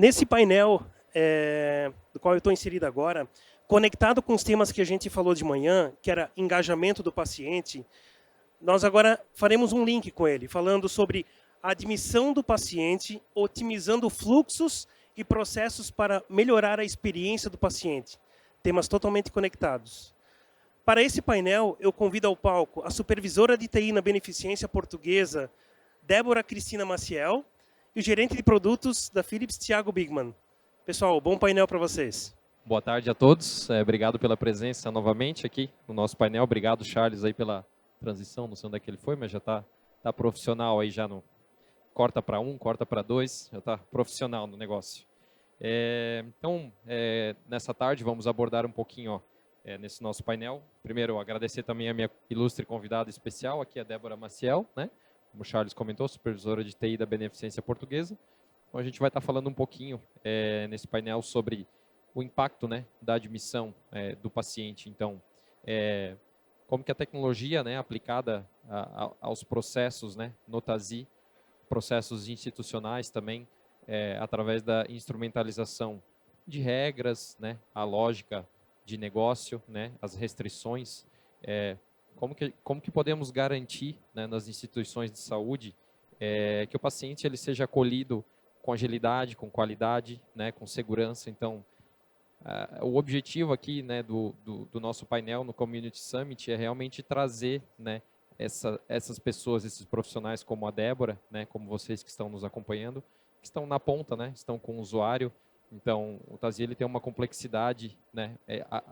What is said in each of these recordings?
Nesse painel, do qual eu estou inserido agora, conectado com os temas que a gente falou de manhã, que era engajamento do paciente, nós agora faremos um link com ele, falando sobre a admissão do paciente, otimizando fluxos e processos para melhorar a experiência do paciente. Temas totalmente conectados. Para esse painel, eu convido ao palco a supervisora de TI na Beneficência Portuguesa, Débora Cristina Maciel, e o gerente de produtos da Philips, Thiago Bigman. Pessoal, bom painel para vocês. Boa tarde a todos. Obrigado pela presença novamente aqui no nosso painel. Obrigado, Charles, aí pela transição. Não sei onde é que ele foi, mas já está profissional aí já no corta para um, corta para dois. Já está profissional no negócio. Então, nessa tarde vamos abordar um pouquinho nesse nosso painel. Primeiro, agradecer também a minha ilustre convidada especial, aqui a Débora Maciel, né? Como o Charles comentou, supervisora de TI da Beneficência Portuguesa. Então, a gente vai estar falando um pouquinho nesse painel sobre o impacto, né, da admissão do paciente. Então, como que a tecnologia, né, aplicada aos processos, né, no TASI, processos institucionais também, através da instrumentalização de regras, né, a lógica de negócio, né, as restrições, como que podemos garantir, né, nas instituições de saúde que o paciente ele seja acolhido com agilidade, com qualidade, né, com segurança. Então, o objetivo aqui, né, do nosso painel no Community Summit é realmente trazer, né, essas pessoas, esses profissionais como a Débora, né, como vocês que estão nos acompanhando, que estão na ponta, né, estão com o usuário. Então, o TASI ele tem uma complexidade, né,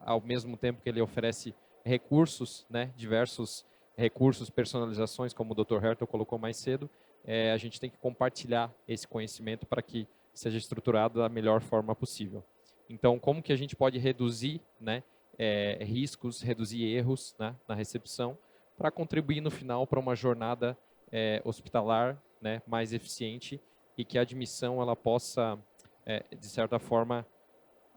ao mesmo tempo que ele oferece recursos, né, diversos recursos, personalizações, como o Dr. Hertel colocou mais cedo, a gente tem que compartilhar esse conhecimento para que seja estruturado da melhor forma possível. Então, como que a gente pode reduzir, né, riscos, reduzir erros, né, na recepção, para contribuir no final para uma jornada hospitalar, né, mais eficiente e que a admissão ela possa, de certa forma,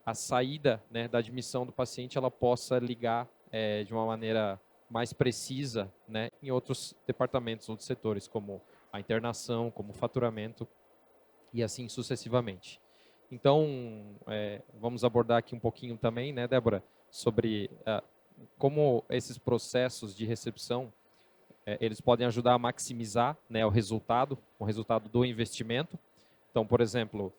a saída, né, da admissão do paciente ela possa ligar de uma maneira mais precisa, né, em outros departamentos, outros setores, como a internação, como o faturamento e assim sucessivamente. Então, vamos abordar aqui um pouquinho também, né, Débora, sobre como esses processos de recepção, eles podem ajudar a maximizar, né, o resultado do investimento. Então, por exemplo,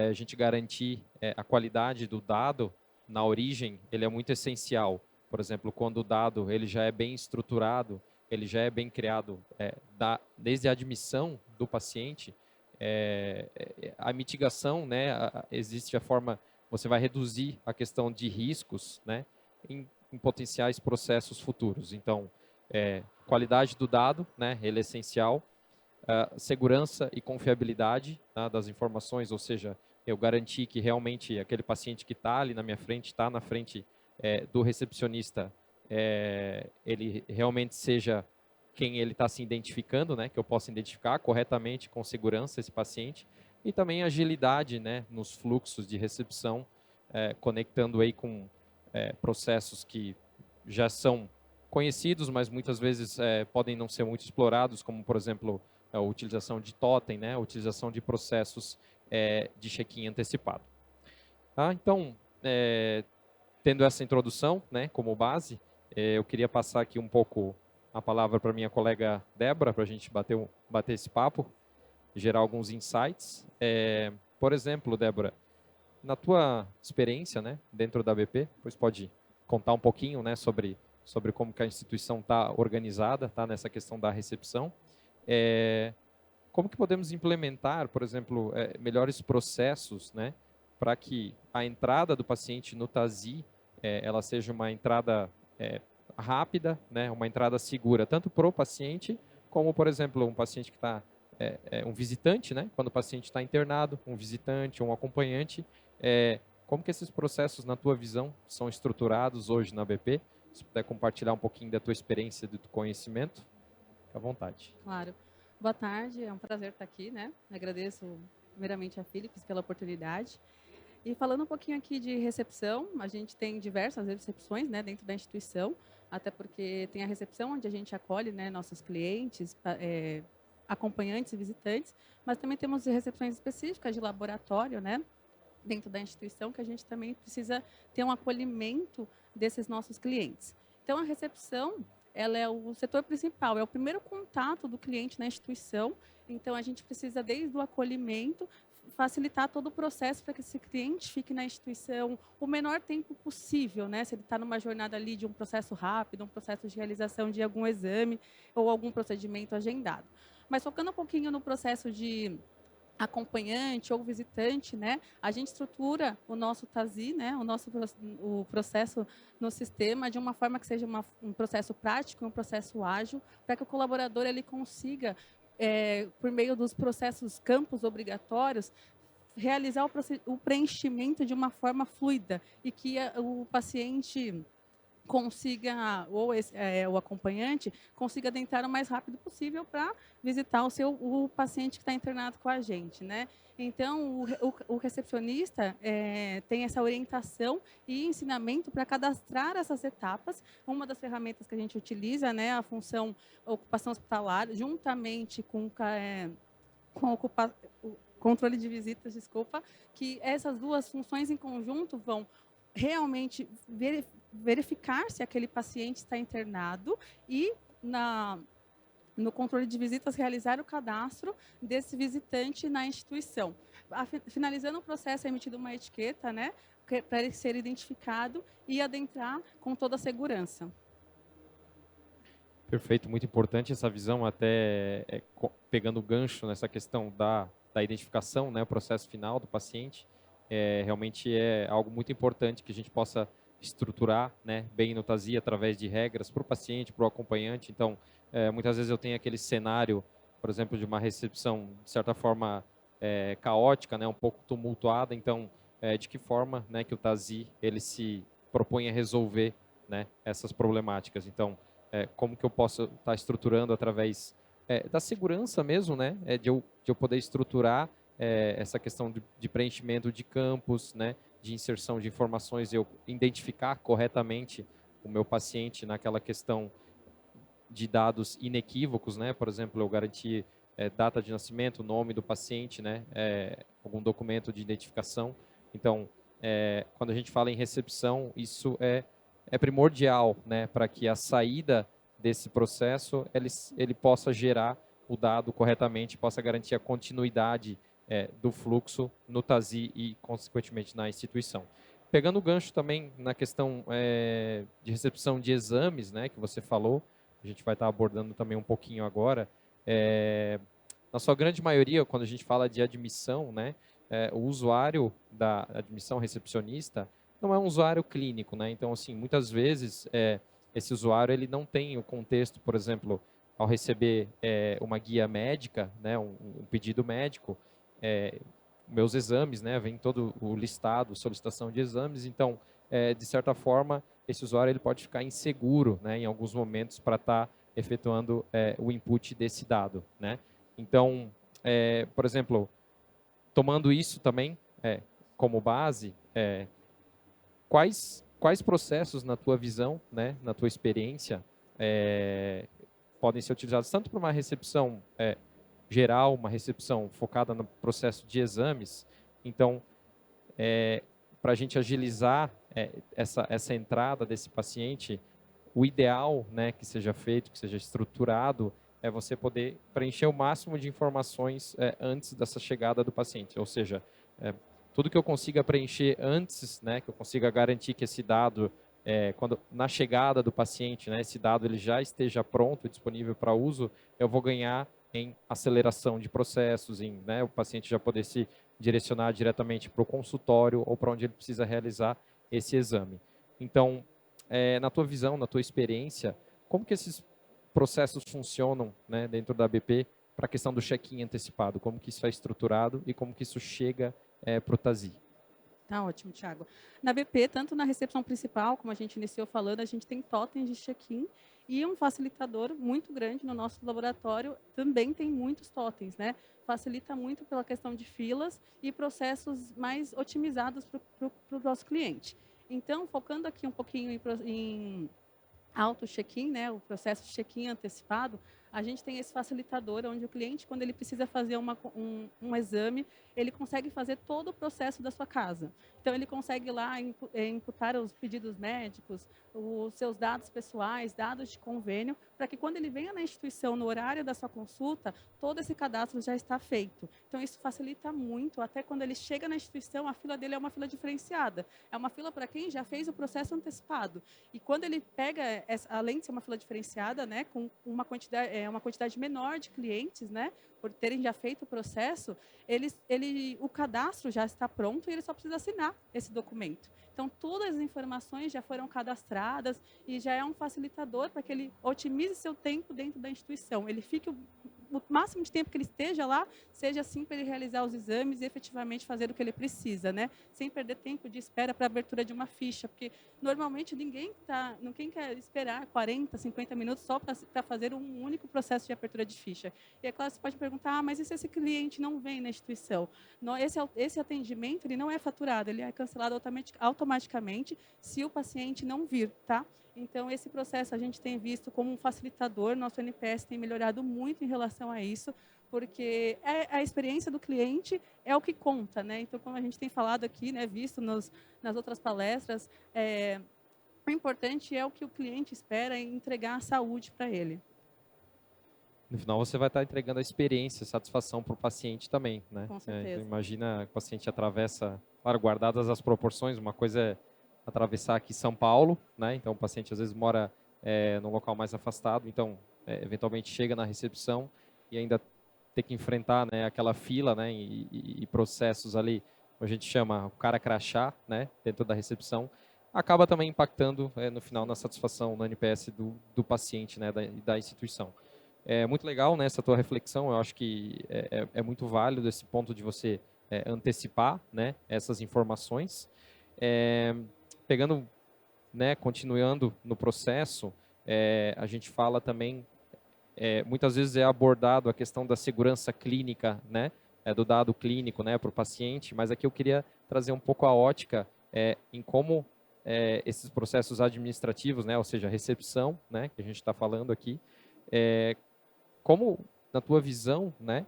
a gente garantir a qualidade do dado na origem, ele é muito essencial. Por exemplo, quando o dado ele já é bem estruturado, ele já é bem criado desde a admissão do paciente, a mitigação, né, existe a forma, você vai reduzir a questão de riscos, né, em potenciais processos futuros. Então, qualidade do dado, né, ele é essencial, segurança e confiabilidade, tá, das informações, ou seja, eu garantir que realmente aquele paciente que está ali na minha frente, está na frente do recepcionista, ele realmente seja quem ele está se identificando, né, que eu possa identificar corretamente, com segurança, esse paciente, e também agilidade, né, nos fluxos de recepção, conectando aí com processos que já são conhecidos, mas muitas vezes podem não ser muito explorados, como, por exemplo, a utilização de totem, né, a utilização de processos de check-in antecipado. Tá? Então, tendo essa introdução, né, como base, eu queria passar aqui um pouco a palavra para minha colega Débora, para a gente bater esse papo, gerar alguns insights. Por exemplo, Débora, na tua experiência, né, dentro da BP, depois pode contar um pouquinho, né, sobre como que a instituição está organizada, tá, nessa questão da recepção. Como que podemos implementar, por exemplo, melhores processos, né, para que a entrada do paciente no TASI ela seja uma entrada rápida, né, uma entrada segura, tanto para o paciente, como, por exemplo, um paciente que está, um visitante, né, quando o paciente está internado, um visitante, um acompanhante, como que esses processos, na tua visão, são estruturados hoje na BP? Se puder compartilhar um pouquinho da tua experiência, do teu conhecimento, fica à vontade. Claro. Boa tarde, é um prazer estar aqui, né? Agradeço primeiramente a Philips pela oportunidade. E falando um pouquinho aqui de recepção, a gente tem diversas recepções, né, dentro da instituição, até porque tem a recepção onde a gente acolhe, né, nossos clientes, acompanhantes e visitantes, mas também temos recepções específicas de laboratório, né, dentro da instituição, que a gente também precisa ter um acolhimento desses nossos clientes. Então, a recepção, ela é o setor principal, é o primeiro contato do cliente na instituição. Então, a gente precisa, desde o acolhimento, facilitar todo o processo para que esse cliente fique na instituição o menor tempo possível, né? Se ele está numa jornada ali de um processo rápido, um processo de realização de algum exame ou algum procedimento agendado. Mas focando um pouquinho no processo de acompanhante ou visitante, né? A gente estrutura o nosso TASI, né? O processo no sistema de uma forma que seja um processo prático, um processo ágil, para que o colaborador ele consiga, por meio dos processos campos obrigatórios, realizar o preenchimento de uma forma fluida e que o paciente consiga, ou o acompanhante, consiga adentrar o mais rápido possível para visitar o paciente que está internado com a gente, né? Então, o recepcionista tem essa orientação e ensinamento para cadastrar essas etapas. Uma das ferramentas que a gente utiliza, né, a função ocupação hospitalar, juntamente com o controle de visitas, desculpa, que essas duas funções em conjunto vão realmente verificar se aquele paciente está internado e, no controle de visitas, realizar o cadastro desse visitante na instituição. Finalizando o processo, é emitida uma etiqueta, né, para ele ser identificado e adentrar com toda a segurança. Perfeito, muito importante essa visão, até pegando o gancho nessa questão da identificação, né, o processo final do paciente. Realmente é algo muito importante que a gente possa estruturar, né, bem no TASI através de regras para o paciente, para o acompanhante. Então, muitas vezes eu tenho aquele cenário, por exemplo, de uma recepção, de certa forma, caótica, né, um pouco tumultuada. Então, de que forma, né, que o TASI ele se propõe a resolver, né, essas problemáticas? Então, como que eu posso estar estruturando através da segurança mesmo, né, de eu poder estruturar essa questão de preenchimento de campos, né, de inserção de informações, eu identificar corretamente o meu paciente naquela questão de dados inequívocos, né, por exemplo, eu garantir data de nascimento, nome do paciente, né, algum documento de identificação. Então, quando a gente fala em recepção, isso é primordial, né, para que a saída desse processo ele possa gerar o dado corretamente, possa garantir a continuidade do fluxo no TASI e, consequentemente, na instituição. Pegando o gancho também na questão de recepção de exames, né, que você falou, a gente vai estar abordando também um pouquinho agora. Na sua grande maioria, quando a gente fala de admissão, né, o usuário da admissão recepcionista não é um usuário clínico, né? Então, assim, muitas vezes esse usuário ele não tem o contexto, por exemplo, ao receber uma guia médica, né, um pedido médico, meus exames, né, vem todo o listado, solicitação de exames. Então, de certa forma, esse usuário ele pode ficar inseguro, né, em alguns momentos para estar efetuando o input desse dado, né? Então, por exemplo, tomando isso também como base, quais processos, na tua visão, né, na tua experiência, podem ser utilizados tanto para uma recepção geral, uma recepção focada no processo de exames? Então, para a gente agilizar essa entrada desse paciente, o ideal, né, que seja feito, que seja estruturado, é você poder preencher o máximo de informações antes dessa chegada do paciente. Ou seja, tudo que eu consiga preencher antes, né, que eu consiga garantir que esse dado, quando na chegada do paciente, né, esse dado ele já esteja pronto, disponível para uso, eu vou ganhar em aceleração de processos, em, né, o paciente já poder se direcionar diretamente para o consultório ou para onde ele precisa realizar esse exame. Então, na tua visão, na tua experiência, como que esses processos funcionam, né, dentro da BP para a questão do check-in antecipado? Como que isso é estruturado e como que isso chega para o TASI? Tá ótimo, Thiago. Na BP, tanto na recepção principal, como a gente iniciou falando, a gente tem totens de check-in e um facilitador muito grande no nosso laboratório também tem muitos totens, né? Facilita muito pela questão de filas e processos mais otimizados para o nosso cliente. Então, focando aqui um pouquinho em auto check-in, né, o processo de check-in antecipado, a gente tem esse facilitador, onde o cliente, quando ele precisa fazer um exame, ele consegue fazer todo o processo da sua casa. Então, ele consegue lá imputar os pedidos médicos, os seus dados pessoais, dados de convênio, para que quando ele venha na instituição, no horário da sua consulta, todo esse cadastro já está feito. Então, isso facilita muito, até quando ele chega na instituição, a fila dele é uma fila diferenciada. É uma fila para quem já fez o processo antecipado. E quando ele pega, além de ser uma fila diferenciada, né, com uma quantidade menor de clientes, né, por terem já feito o processo, o cadastro já está pronto e ele só precisa assinar esse documento. Então, todas as informações já foram cadastradas e já é um facilitador para que ele otimize seu tempo dentro da instituição. Ele fique o máximo de tempo que ele esteja lá, seja assim para ele realizar os exames e efetivamente fazer o que ele precisa, né? Sem perder tempo de espera para a abertura de uma ficha, porque normalmente ninguém quer esperar 40, 50 minutos só para fazer um único processo de abertura de ficha. E é claro, você pode perguntar, mas e se esse cliente não vem na instituição? Esse atendimento ele não é faturado, ele é cancelado automaticamente se o paciente não vir, tá? Então, esse processo a gente tem visto como um facilitador, nosso NPS tem melhorado muito em relação a isso, porque a experiência do cliente é o que conta, né? Então, como a gente tem falado aqui, né, visto nas outras palestras, o importante é o que o cliente espera e entregar a saúde para ele. No final, você vai estar entregando a experiência, a satisfação para o paciente também, né? Com certeza. Então, imagina que o paciente atravessa, claro, guardadas as proporções, uma coisa é atravessar aqui São Paulo, né? Então, o paciente às vezes mora num local mais afastado, então, eventualmente chega na recepção e ainda ter que enfrentar, né, aquela fila, né, e processos ali, a gente chama o cara crachá, né, dentro da recepção, acaba também impactando no final na satisfação, no NPS do paciente, né, da instituição. É muito legal, né, essa tua reflexão, eu acho que é muito válido esse ponto de você antecipar, né, essas informações. Pegando, né, continuando no processo, a gente fala também, muitas vezes é abordado a questão da segurança clínica, né, do dado clínico, né, para o paciente, mas aqui eu queria trazer um pouco a ótica em como esses processos administrativos, né, ou seja, a recepção, né, que a gente está falando aqui, como, na tua visão, né,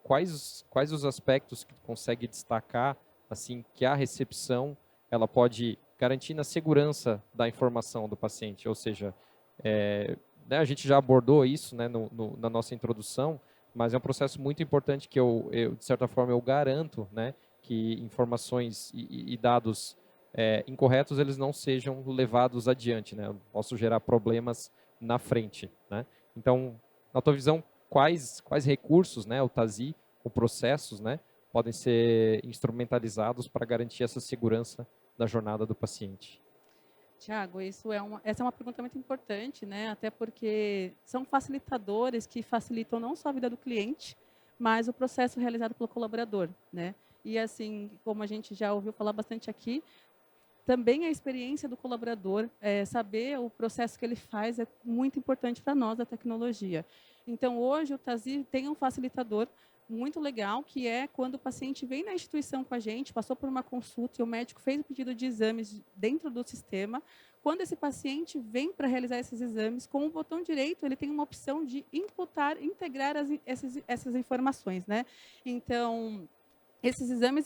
quais os aspectos que tu consegue destacar, assim, que a recepção ela pode garantir na segurança da informação do paciente, ou seja, né, a gente já abordou isso, né, na nossa introdução, mas é um processo muito importante que eu de certa forma, eu garanto, né, que informações e dados incorretos, eles não sejam levados adiante, né, eu posso gerar problemas na frente, né. Então, na tua visão, quais recursos, né, o TASI, ou processos, né, podem ser instrumentalizados para garantir essa segurança da jornada do paciente? Tiago, essa é uma pergunta muito importante, né? Até porque são facilitadores que facilitam não só a vida do cliente, mas o processo realizado pelo colaborador, né? E assim, como a gente já ouviu falar bastante aqui, também a experiência do colaborador, saber o processo que ele faz é muito importante para nós da tecnologia. Então, hoje o TASI tem um facilitador muito legal, que é quando o paciente vem na instituição com a gente, passou por uma consulta e o médico fez o pedido de exames dentro do sistema. Quando esse paciente vem para realizar esses exames, com o botão direito, ele tem uma opção de integrar essas informações, né? Então, esses exames,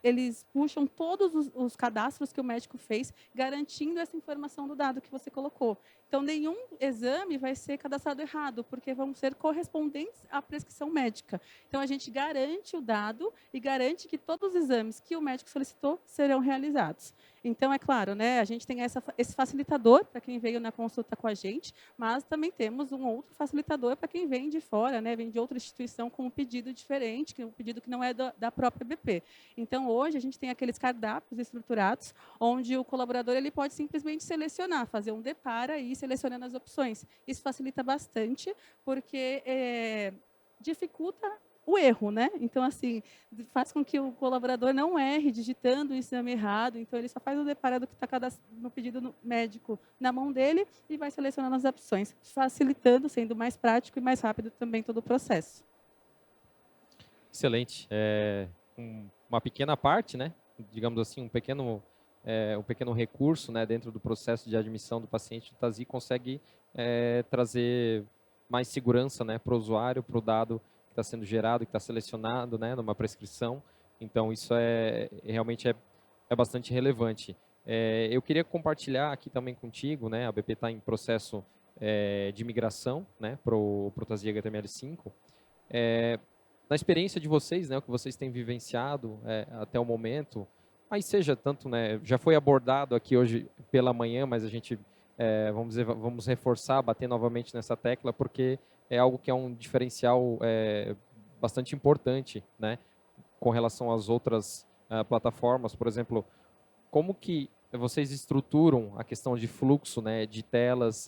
eles puxam todos os cadastros que o médico fez, garantindo essa informação do dado que você colocou. Então, nenhum exame vai ser cadastrado errado, porque vão ser correspondentes à prescrição médica. Então, a gente garante o dado e garante que todos os exames que o médico solicitou serão realizados. Então, é claro, né, a gente tem esse facilitador para quem veio na consulta com a gente, mas também temos um outro facilitador para quem vem de fora, né, vem de outra instituição com um pedido diferente, um pedido que não é da própria BP. Então, hoje, a gente tem aqueles cardápios estruturados, onde o colaborador ele pode simplesmente selecionar, fazer um depara e ir selecionando as opções. Isso facilita bastante, porque dificulta o erro, né? Então, assim, faz com que o colaborador não erre digitando o exame errado. Então, ele só faz o depara do que está no pedido médico na mão dele e vai selecionando as opções, facilitando, sendo mais prático e mais rápido também todo o processo. Excelente. Uma pequena parte, né? Digamos assim, um pequeno recurso, né, dentro do processo de admissão do paciente do TASI consegue trazer mais segurança, né, para o usuário, para o dado que está sendo gerado, que está selecionado, né, numa prescrição. Então, isso realmente é bastante relevante. Eu queria compartilhar aqui também contigo, né, a BP está em processo de migração, né, para o Protazia HTML5. Na experiência de vocês, né, o que vocês têm vivenciado até o momento, mas seja tanto, né, já foi abordado aqui hoje pela manhã, mas a gente, vamos reforçar, bater novamente nessa tecla, porque é algo que é um diferencial bastante importante, né, com relação às outras plataformas. Por exemplo, como que vocês estruturam a questão de fluxo, né, de telas,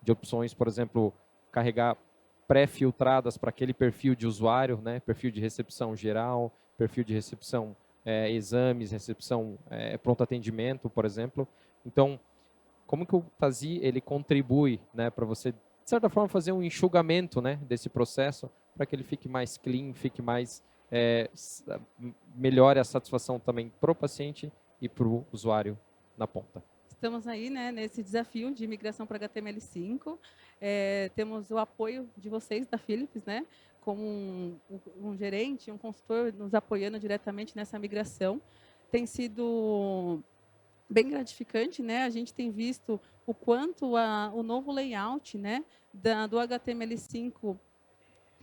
de opções, por exemplo, carregar pré-filtradas para aquele perfil de usuário, né, perfil de recepção geral, perfil de recepção exames, recepção pronto atendimento, por exemplo. Então, como que o Tazi ele contribui, né, para você, de certa forma, fazer um enxugamento, né, desse processo, para que ele fique mais clean, fique mais melhore a satisfação também para o paciente e para o usuário na ponta. Estamos aí, né, nesse desafio de migração para HTML5. Temos o apoio de vocês, da Philips, né, como um gerente, um consultor nos apoiando diretamente nessa migração. Tem sido bem gratificante, né? A gente tem visto o quanto o novo layout, né, do HTML5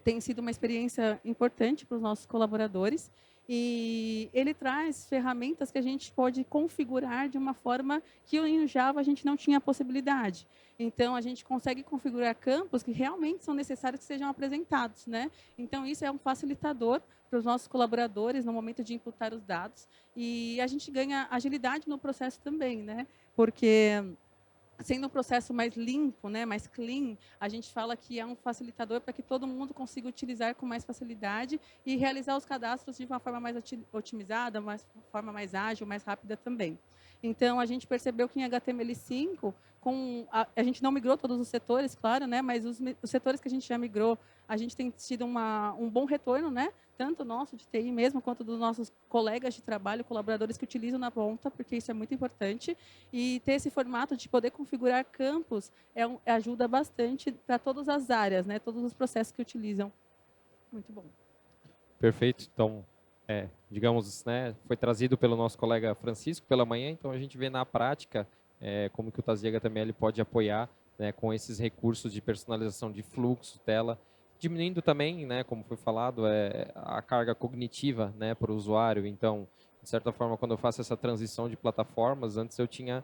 tem sido uma experiência importante para os nossos colaboradores, e ele traz ferramentas que a gente pode configurar de uma forma que em Java a gente não tinha possibilidade. Então, a gente consegue configurar campos que realmente são necessários que sejam apresentados, né? Então, isso é um facilitador para os nossos colaboradores no momento de imputar os dados, e a gente ganha agilidade no processo também, né? Porque sendo um processo mais limpo, né, mais clean, a gente fala que é um facilitador para que todo mundo consiga utilizar com mais facilidade e realizar os cadastros de uma forma mais otimizada, uma forma mais ágil, mais rápida também. Então, a gente percebeu que em HTML5, a gente não migrou todos os setores, claro, né, mas os setores que a gente já migrou, a gente tem tido um bom retorno, né, tanto nosso de TI mesmo, quanto dos nossos colegas de trabalho, colaboradores que utilizam na ponta, porque isso é muito importante. E ter esse formato de poder configurar campos ajuda bastante para todas as áreas, né, todos os processos que utilizam. Muito bom. Perfeito. Então, digamos, né, foi trazido pelo nosso colega Francisco pela manhã, então a gente vê na prática como que o Tazi HTML pode apoiar, né, com esses recursos de personalização de fluxo, tela, diminuindo também, né, como foi falado, a carga cognitiva, né, para o usuário. Então, de certa forma, quando eu faço essa transição de plataformas, antes eu tinha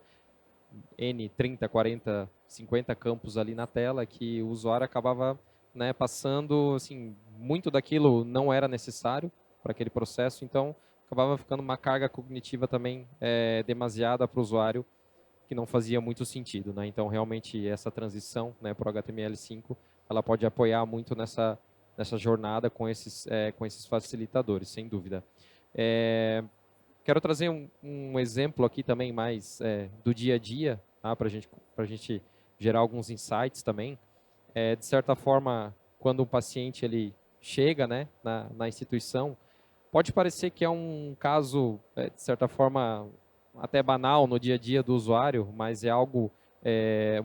N, 30, 40, 50 campos ali na tela que o usuário acabava, né, passando, assim, muito daquilo não era necessário para aquele processo, então acabava ficando uma carga cognitiva também demasiada para o usuário, que não fazia muito sentido, né? Então, realmente, essa transição, né, para o HTML5, ela pode apoiar muito nessa jornada com esses facilitadores, sem dúvida. Quero trazer um exemplo aqui também mais do dia a dia, tá? para a gente gerar alguns insights também. De certa forma, quando um paciente ele chega, né, na instituição, pode parecer que é um caso, de certa forma, até banal no dia a dia do usuário, mas é algo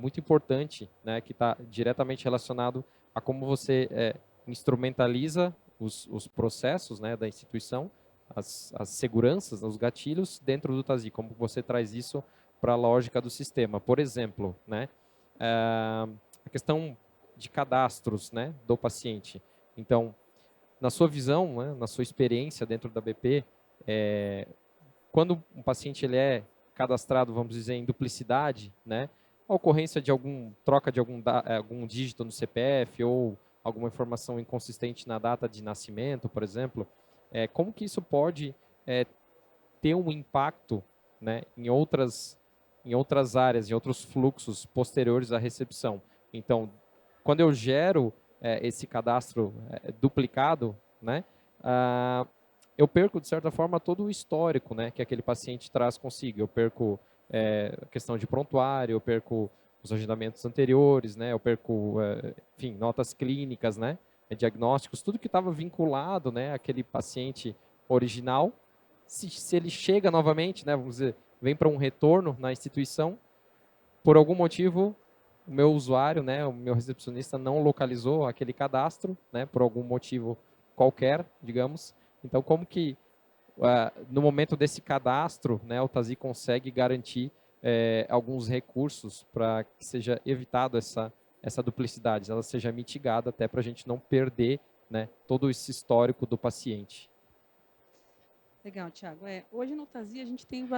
muito importante, né, que está diretamente relacionado a como você instrumentaliza os processos, né, da instituição, as seguranças, os gatilhos dentro do Tazi, como você traz isso para a lógica do sistema. Por exemplo, né, a questão de cadastros, né, do paciente. Então, na sua visão, né, na sua experiência dentro da BP, quando um paciente ele é cadastrado, vamos dizer, em duplicidade, né, a ocorrência de troca de algum dígito no CPF ou alguma informação inconsistente na data de nascimento, por exemplo, como que isso pode ter um impacto, né, em outras áreas, em outros fluxos posteriores à recepção. Então, quando eu gero esse cadastro duplicado, né, eu perco, de certa forma, todo o histórico, né, que aquele paciente traz consigo. Eu perco a questão de prontuário, eu perco os agendamentos anteriores, né, eu perco, enfim, notas clínicas, né, diagnósticos, tudo que estava vinculado, né, àquele paciente original. Se ele chega novamente, né, vamos dizer, vem para um retorno na instituição, por algum motivo o meu usuário, né, o meu recepcionista não localizou aquele cadastro, né, por algum motivo qualquer, digamos. Então, como que no momento desse cadastro, né, o Tazi consegue garantir alguns recursos para que seja evitado essa duplicidade, ela seja mitigada até para a gente não perder, né, todo esse histórico do paciente. Legal, Thiago. Hoje no Tazi a gente tem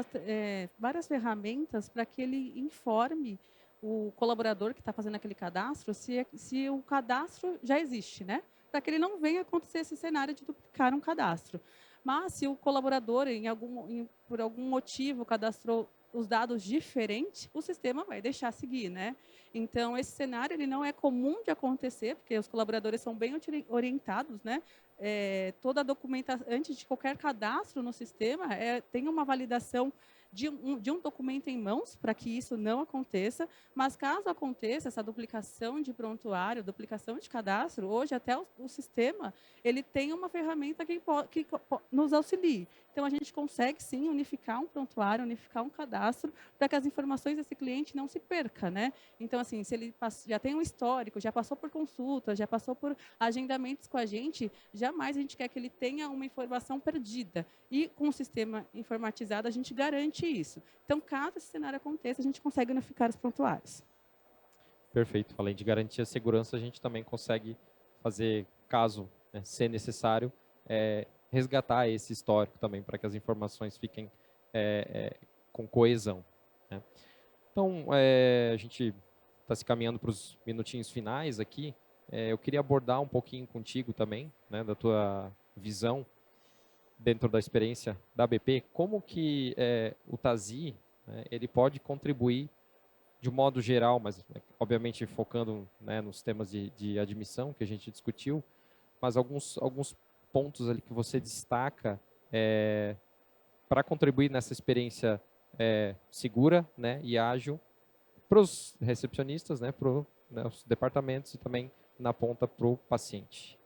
várias ferramentas para que ele informe o colaborador que está fazendo aquele cadastro se o cadastro já existe, né? Para que ele não venha acontecer esse cenário de duplicar um cadastro. Mas se o colaborador, por algum motivo, cadastrou os dados diferentes, o sistema vai deixar seguir, né? Então, esse cenário ele não é comum de acontecer, porque os colaboradores são bem orientados, né? Toda a documentação, antes de qualquer cadastro no sistema, tem uma validação de um documento em mãos para que isso não aconteça, mas caso aconteça essa duplicação de prontuário, duplicação de cadastro, hoje até o sistema ele tem uma ferramenta que nos auxilie. Então, a gente consegue, sim, unificar um prontuário, unificar um cadastro, para que as informações desse cliente não se percam, né? Então, assim, se ele já tem um histórico, já passou por consultas, já passou por agendamentos com a gente, jamais a gente quer que ele tenha uma informação perdida. E com o sistema informatizado, a gente garante isso. Então, caso esse cenário aconteça, a gente consegue unificar os prontuários. Perfeito. Além de garantir a segurança, a gente também consegue fazer, caso ser necessário, resgatar esse histórico também, para que as informações fiquem com coesão, né? Então, a gente está se caminhando para os minutinhos finais aqui. Eu queria abordar um pouquinho contigo também, né, da tua visão dentro da experiência da BP, como que o Tazi, né, ele pode contribuir de um modo geral, mas obviamente focando, né, nos temas de admissão que a gente discutiu, mas alguns pontos ali que você destaca para contribuir nessa experiência segura, né, e ágil para os recepcionistas, né, para os departamentos e também na ponta para o paciente.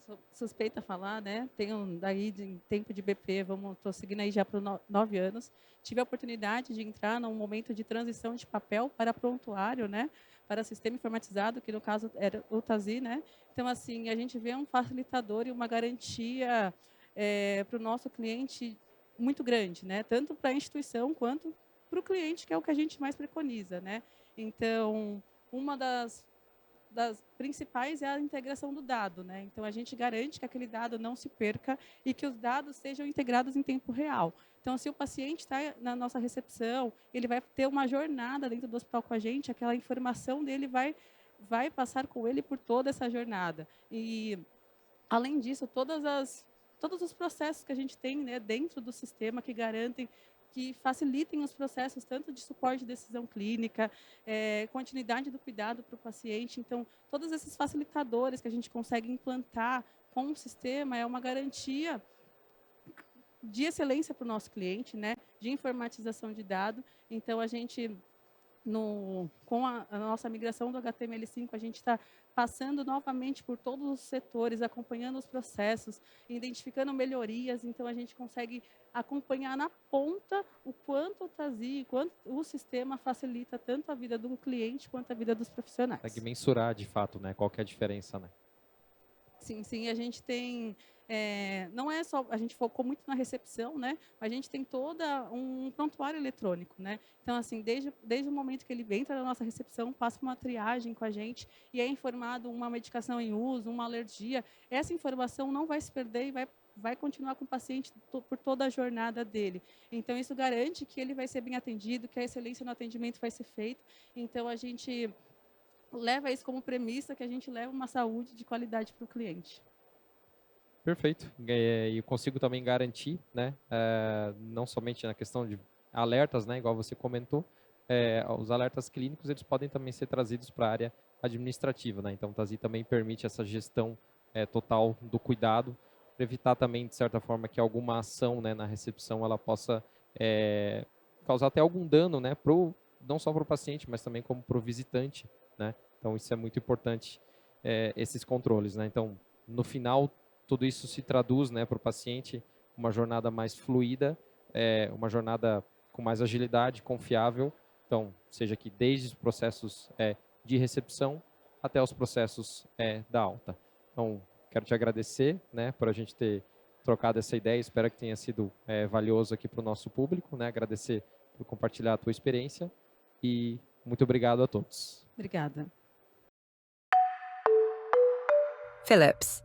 Sou suspeita a falar, né? Tenho daí de tempo de BP, estou seguindo aí já para 9 anos. Tive a oportunidade de entrar num momento de transição de papel para prontuário, né? Para sistema informatizado, que no caso era o Tazi, né? Então, assim, a gente vê um facilitador e uma garantia para o nosso cliente muito grande, né? Tanto para a instituição quanto para o cliente, que é o que a gente mais preconiza, né? Então, uma das principais é a integração do dado, né? Então, a gente garante que aquele dado não se perca e que os dados sejam integrados em tempo real. Então, se o paciente está na nossa recepção, ele vai ter uma jornada dentro do hospital com a gente, aquela informação dele vai passar com ele por toda essa jornada. E, além disso, todos os processos que a gente tem, né, dentro do sistema que garantem, que facilitem os processos tanto de suporte de decisão clínica, continuidade do cuidado para o paciente. Então, todos esses facilitadores que a gente consegue implantar com o sistema é uma garantia de excelência para o nosso cliente, né? De informatização de dado. Então, a gente, com a nossa migração do HTML5, a gente está passando novamente por todos os setores, acompanhando os processos, identificando melhorias. Então, a gente consegue acompanhar na ponta o quanto o Tazi, quanto o sistema facilita tanto a vida do cliente quanto a vida dos profissionais. Consegue mensurar, de fato, né, qual que é a diferença, né? Sim, a gente tem, não é só, a gente focou muito na recepção, né? A gente tem todo um prontuário eletrônico, né? Então, assim, desde o momento que ele entra na nossa recepção, passa uma triagem com a gente e é informado uma medicação em uso, uma alergia. Essa informação não vai se perder e vai continuar com o paciente por toda a jornada dele. Então, isso garante que ele vai ser bem atendido, que a excelência no atendimento vai ser feita. Então, a gente leva isso como premissa, que a gente leva uma saúde de qualidade para o cliente. Perfeito. E eu consigo também garantir, né, não somente na questão de alertas, né, igual você comentou, os alertas clínicos eles podem também ser trazidos para a área administrativa, né? Então, o Tazi também permite essa gestão total do cuidado, para evitar também, de certa forma, que alguma ação, né, na recepção ela possa causar até algum dano, né, não só para o paciente, mas também como para o visitante, né? Então, isso é muito importante, esses controles, né? Então, no final, tudo isso se traduz, né, para o paciente uma jornada mais fluida, uma jornada com mais agilidade, confiável Então, seja aqui desde os processos de recepção até os processos da alta. Então, quero te agradecer, né, por a gente ter trocado essa ideia. Espero que tenha sido valioso aqui para o nosso público, né? Agradecer por compartilhar a tua experiência e muito obrigado a todos. Obrigada. Philips.